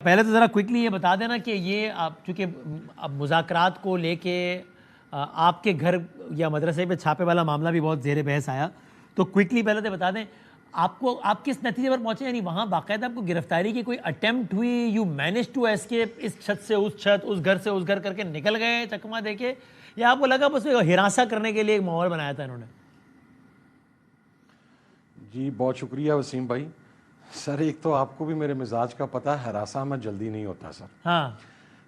पहले तो ज़रा क्विकली ये बता देना कि ये आप चूँकि अब मुज़ाकरात को लेके आपके घर या मदरसे पे छापे वाला मामला भी बहुत ज़ेर बहस आया, तो क्विकली पहले तो बता दें आपको आप किस नतीजे पर पहुँचे, यानी वहाँ बाकायदा आपको गिरफ्तारी की कोई अटेम्प्ट हुई, यू मैनेज टू एस्केप, इस छत से उस छत, उस घर से उस घर करके निकल गए चकमा देके, या आपको लगा बस हिरासा करने के लिए एक माहौल बनाया था इन्होंने? जी बहुत शुक्रिया वसीम भाई। सर एक तो आपको भी मेरे मिजाज का पता है, हरासा मैं जल्दी नहीं होता सर। हाँ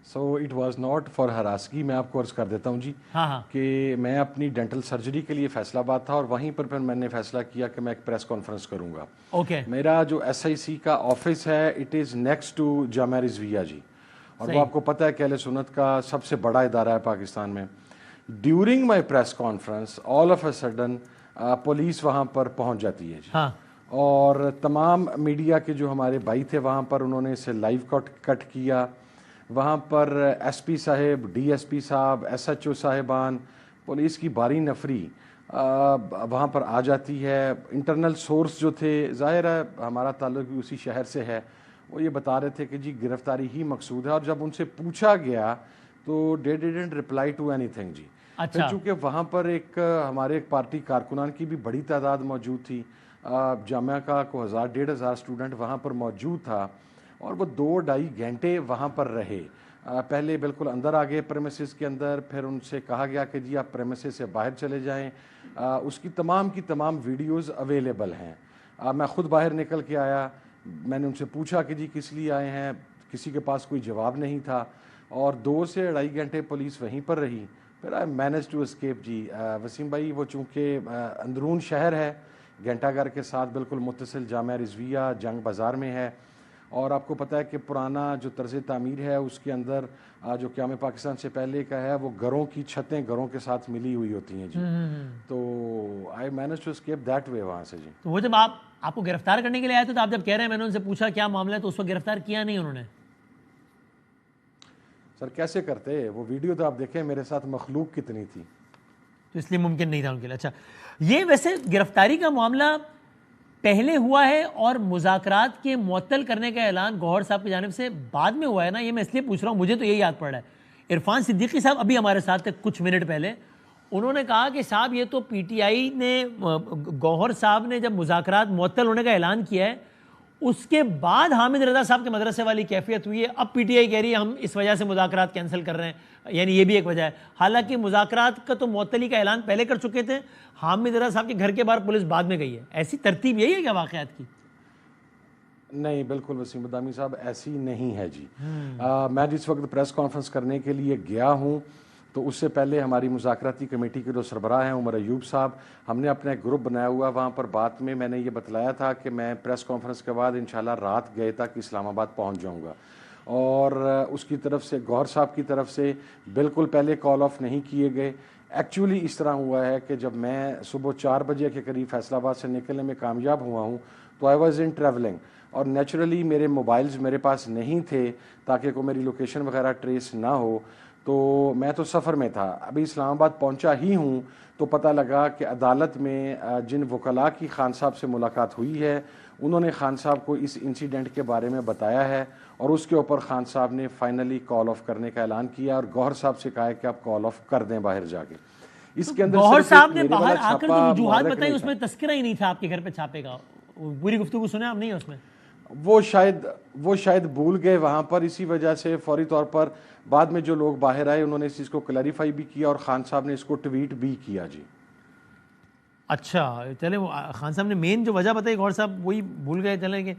so it was not for हरासगी। मैं आपको अर्ज़ कर देता हूँ जी हाँ हाँ कि मैं अपनी डेंटल सर्जरी के लिए फैसलाबाद था और वहीं पर फिर मैंने फैसला किया कि मैं एक प्रेस कॉन्फ्रेंस करूँगा। ओके मेरा जो SIC का ऑफिस है it is next to Jamia Rizvia ji, और सही वो आपको पता है कि अहले सुन्नत का सबसे बड़ा इदारा है पाकिस्तान में। During my press conference all of a sudden police वहाँ पर पहुँच जाती है जी, हाँ और तमाम मीडिया के जो हमारे भाई थे वहाँ पर उन्होंने इसे लाइव कट किया। वहाँ पर SP साहब, DSP साहब, SHO साहिबान, पुलिस की बारी नफरी वहाँ पर आ जाती है। इंटरनल सोर्स जो थे, ज़ाहिर है हमारा ताल्लुक भी उसी शहर से है, वो ये बता रहे थे कि जी गिरफ्तारी ही मकसूद है। और जब उनसे पूछा गया तो they didn't reply to anything ji. फिर अच्छा चूँकि वहाँ पर एक हमारे एक पार्टी कारकुनान की भी बड़ी तादाद मौजूद थी, जामिया का को 1000-1500 स्टूडेंट वहाँ पर मौजूद था, और वो 2-2.5 घंटे वहाँ पर रहे। पहले बिल्कुल अंदर आ गए प्रेमिसेस के अंदर, फिर उनसे कहा गया कि जी आप प्रेमिसेस से बाहर चले जाएं। उसकी तमाम की तमाम वीडियोस अवेलेबल हैं। मैं ख़ुद बाहर निकल के आया, मैंने उनसे पूछा कि जी किस लिए आए हैं, किसी के पास कोई जवाब नहीं था, और 2 से 2.5 घंटे पुलिस वहीं पर रही। फिर आई मैनेज टू एस्केप जी। वसीम भाई वो चूँकि अंदरून शहर है, घंटाघर के साथ बिल्कुल मुत्तसिल जामिया रिज़विया जंग बाज़ार में है, और आपको पता है कि पुराना जो तर्ज़ तामीर है उसके अंदर जो क़याम पाकिस्तान से पहले का है वो घरों की छतें घरों के साथ मिली हुई होती हैं जी। तो I manage to escape that way वहाँ से जी। तो वो जब आपको गिरफ्तार करने के लिए आए थे, तो आप जब कह रहे हैं मैंने उनसे पूछा क्या मामला है, तो उस वक्त गिरफ्तार किया नहीं उन्होंने? सर कैसे करते, वो वीडियो तो आप देखें मेरे साथ मखलूक कितनी थी, तो इसलिए मुमकिन नहीं था उनके लिए। अच्छा, ये वैसे गिरफ्तारी का मामला पहले हुआ है और मुज़ाकरात के मुअत्तल करने का ऐलान गौहर साहब की जानिब से बाद में हुआ है ना? ये मैं इसलिए पूछ रहा हूँ, मुझे तो यही याद पड़ रहा है। इरफान सिद्दीकी साहब अभी हमारे साथ थे कुछ मिनट पहले, उन्होंने कहा कि साहब ये तो PTI ने गौहर साहब ने जब मुज़ाकरात मुअत्तल होने का ऐलान किया है उसके बाद हामिद रज़ा साहब के मदरसे वाली कैफियत हुई है। अब PTI कह रही है हम इस वजह से मुज़ाकरात कैंसिल कर रहे हैं, यानी ये भी एक वजह है। हालांकि मुज़ाकरात का तो मुअत्तली का ऐलान पहले कर चुके थे, हामिद रज़ा साहब के घर के बाहर पुलिस बाद में गई है। ऐसी तरतीब यही है क्या वाक़यात की? नहीं बिल्कुल वसीम बदामी साहब ऐसी नहीं है जी। मैं जिस वक्त प्रेस कॉन्फ्रेंस करने के लिए गया हूँ तो उससे पहले हमारी मुज़ाकराती कमेटी के जो सरबराह हैं उमर अयूब साहब, हमने अपना एक ग्रुप बनाया हुआ। वहाँ पर बात में मैंने ये बतलाया था कि मैं प्रेस कॉन्फ्रेंस के बाद इंशाल्लाह रात गए तक इस्लामाबाद पहुँच जाऊँगा, और उसकी तरफ से गौहर साहब की तरफ से बिल्कुल पहले कॉल ऑफ नहीं किए गए। एक्चुअली इस तरह हुआ है कि जब मैं सुबह 4 बजे के करीब फैसलाबाद से निकलने में कामयाब हुआ हूँ तो आई वॉज़ इन ट्रैवलिंग, और नेचुरली मेरे मोबाइल्स मेरे पास नहीं थे ताकि कोई मेरी लोकेशन वगैरह ट्रेस ना हो, तो मैं तो सफ़र में था। अभी इस्लामाबाद पहुंचा ही हूं तो पता लगा कि अदालत में जिन वकला की खान साहब से मुलाकात हुई है उन्होंने खान साहब को इस इंसिडेंट के बारे में बताया है, और उसके ऊपर खान साहब ने फाइनली कॉल ऑफ करने का ऐलान किया और गौहर साहब से कहा है कि आप कॉल ऑफ कर दें बाहर जाके। इसके अंदर गौहर सिर्फ एक साहब ने मेरे वाला बाहर आकर जो छापा वजूहात मुहर्रक बताई नहीं उसमें था। तस्करा ही नहीं था आपके घर पे छापे का। पूरी गुफ्तगू सुने आप? नहीं है उसमें? वो शायद भूल गए वहाँ पर, इसी वजह से फौरी तौर पर बाद में जो लोग बाहर आए उन्होंने इस चीज़ को क्लैरिफाई भी किया और खान साहब ने इसको ट्वीट भी किया जी। अच्छा, चले वो खान साहब ने मेन जो वजह बताई गौहर साहब वही भूल गए, चले कि